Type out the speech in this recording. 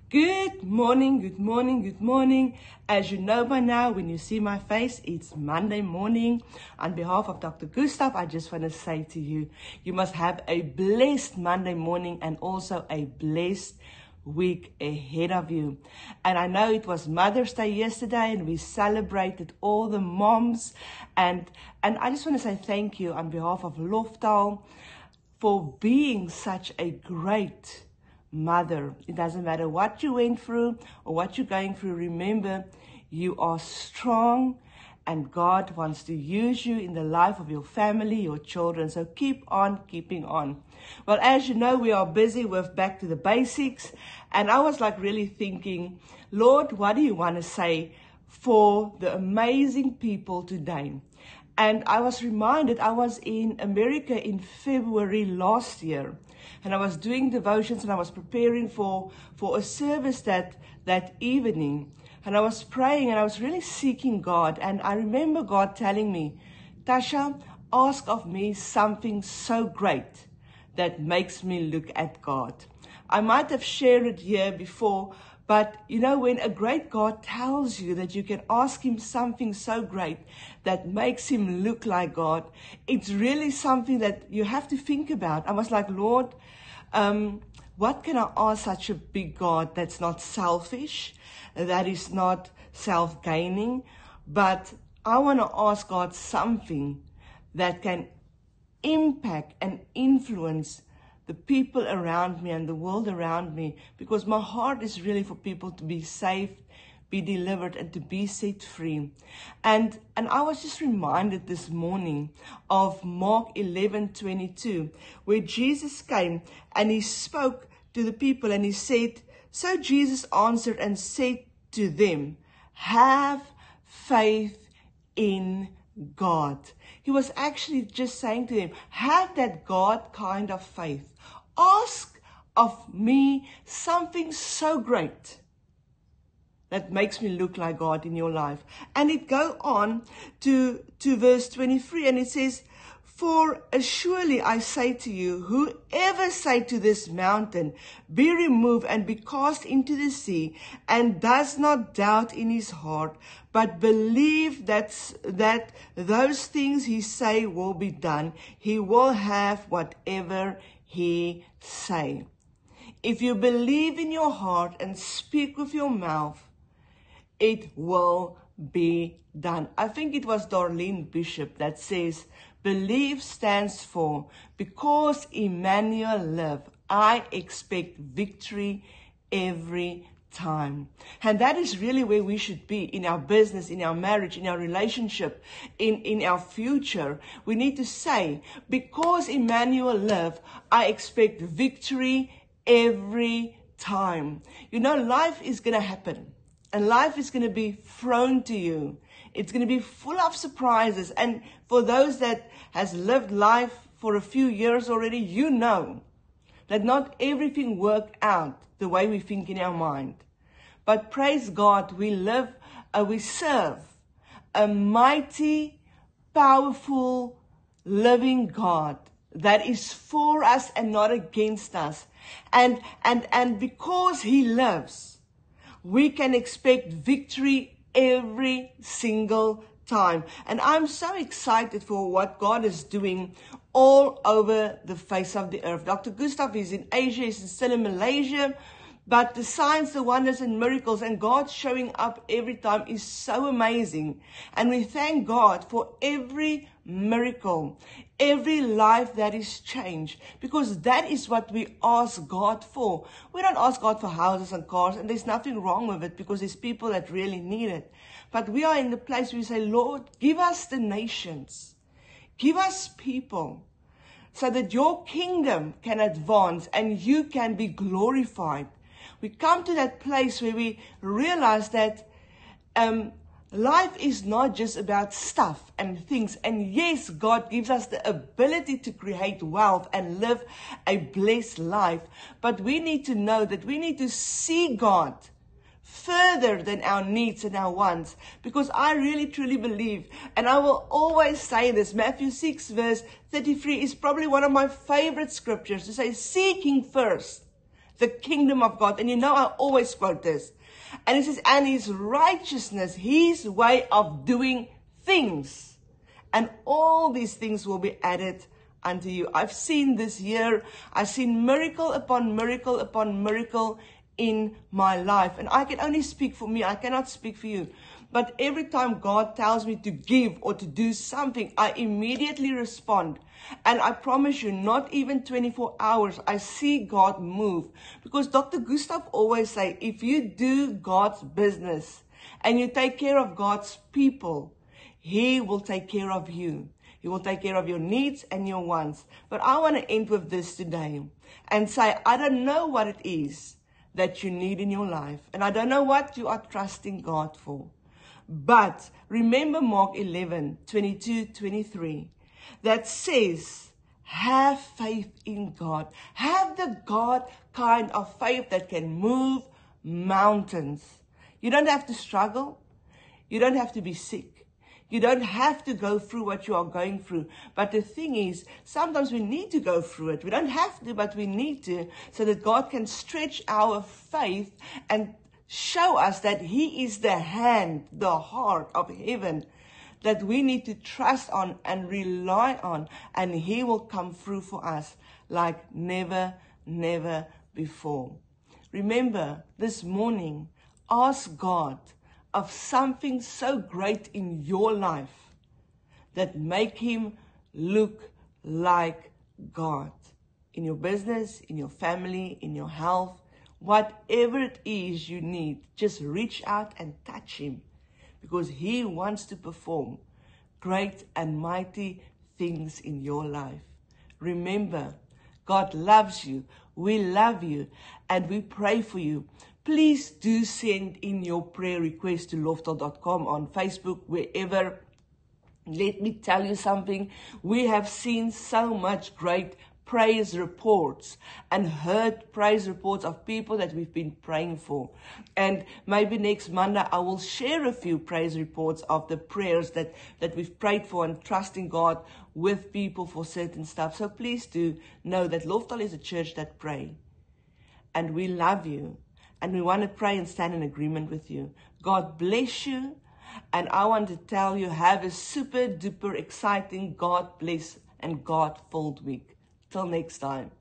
Good morning, good morning, good morning. As you know by now, when you see my face, it's Monday morning. On behalf of Dr. Gustav, I just want to say to you, you must have a blessed Monday morning and also a blessed week ahead of you. And I know it was Mother's Day yesterday and we celebrated all the moms. And I just want to say thank you on behalf of Loftal for being such a great mother. It doesn't matter what you went through or what you're going through. Remember, you are strong and God wants to use you in the life of your family, your children. So keep on keeping on. Well, as you know, we are busy with Back to the Basics. And I was really thinking, Lord, what do you want to say for the amazing people today? And I was reminded, I was in America in February last year. And I was doing devotions and I was preparing for a service that evening. And I was praying and I was really seeking God. And I remember God telling me, Tasha, ask of me something so great that makes me look at God. I might have shared it here before, but you know, when a great God tells you that you can ask him something so great that makes him look like God, it's really something that you have to think about. I was like, Lord, what can I ask such a big God that's not selfish, that is not self-gaining, but I want to ask God something that can impact and influence the people around me and the world around me, because my heart is really for people to be saved, be delivered, and to be set free. And I was just reminded this morning of Mark 11:22, where Jesus came and he spoke to the people and he said, so Jesus answered and said to them, have faith in God. He was actually just saying to them, have that God kind of faith. Ask of me something so great that makes me look like God in your life. And it go on to verse 23 and it says, for surely I say to you, whoever say to this mountain, be removed and be cast into the sea, and does not doubt in his heart, but believe that those things he say will be done, he will have whatever he say. If you believe in your heart and speak with your mouth, it will be done. I think it was Darlene Bishop that says, believe stands for, because Emmanuel live, I expect victory every time. And that is really where we should be in our business, in our marriage, in our relationship, in our future. We need to say, because Emmanuel live, I expect victory every time. You know, life is going to happen. And life is going to be thrown to you. It's going to be full of surprises. And for those that has lived life for a few years already, you know that not everything works out the way we think in our mind. But praise God, we serve a mighty, powerful, living God that is for us and not against us. And because he lives, we can expect victory every single time. And I'm so excited for what God is doing all over the face of the earth. Dr. Gustav is in Asia, he's still in Malaysia, but the signs, the wonders and miracles and God showing up every time is so amazing. And we thank God for every miracle, every life that is changed, because that is what we ask God for. We don't ask God for houses and cars, and there's nothing wrong with it because there's people that really need it. But we are in the place where we say, Lord, give us the nations, give us people, so that your kingdom can advance and you can be glorified. We come to that place where we realize that life is not just about stuff and things. And yes, God gives us the ability to create wealth and live a blessed life. But we need to know that we need to see God further than our needs and our wants. Because I really truly believe, and I will always say this, Matthew 6 verse 33 is probably one of my favorite scriptures to say, seeking first the kingdom of God. And you know, I always quote this. And it says, and his righteousness, his way of doing things. And all these things will be added unto you. I've seen this year, I've seen miracle upon miracle upon miracle in my life. And I can only speak for me. I cannot speak for you. But every time God tells me to give or to do something, I immediately respond. And I promise you, not even 24 hours, I see God move. Because Dr. Gustav always say, if you do God's business and you take care of God's people, He will take care of you. He will take care of your needs and your wants. But I want to end with this today and say, I don't know what it is that you need in your life. And I don't know what you are trusting God for. But remember Mark 11:22-23, that says, have faith in God. Have the God kind of faith that can move mountains. You don't have to struggle. You don't have to be sick. You don't have to go through what you are going through. But the thing is, sometimes we need to go through it. We don't have to, but we need to, so that God can stretch our faith and show us that He is the hand, the heart of heaven that we need to trust on and rely on. And He will come through for us like never, never before. Remember, this morning, ask God of something so great in your life that make Him look like God. In your business, in your family, in your health, whatever it is you need, just reach out and touch Him, because He wants to perform great and mighty things in your life. Remember, God loves you, we love you, and we pray for you. Please do send in your prayer request to Lofdal.com on Facebook, wherever. Let me tell you something. We have seen so much great praise reports and heard praise reports of people that we've been praying for. And maybe next Monday I will share a few praise reports of the prayers that we've prayed for and trusting God with people for certain stuff. So please do know that Lofdal is a church that pray. And we love you. And we want to pray and stand in agreement with you. God bless you. And I want to tell you, have a super duper exciting, God bless and God filled week. Till next time.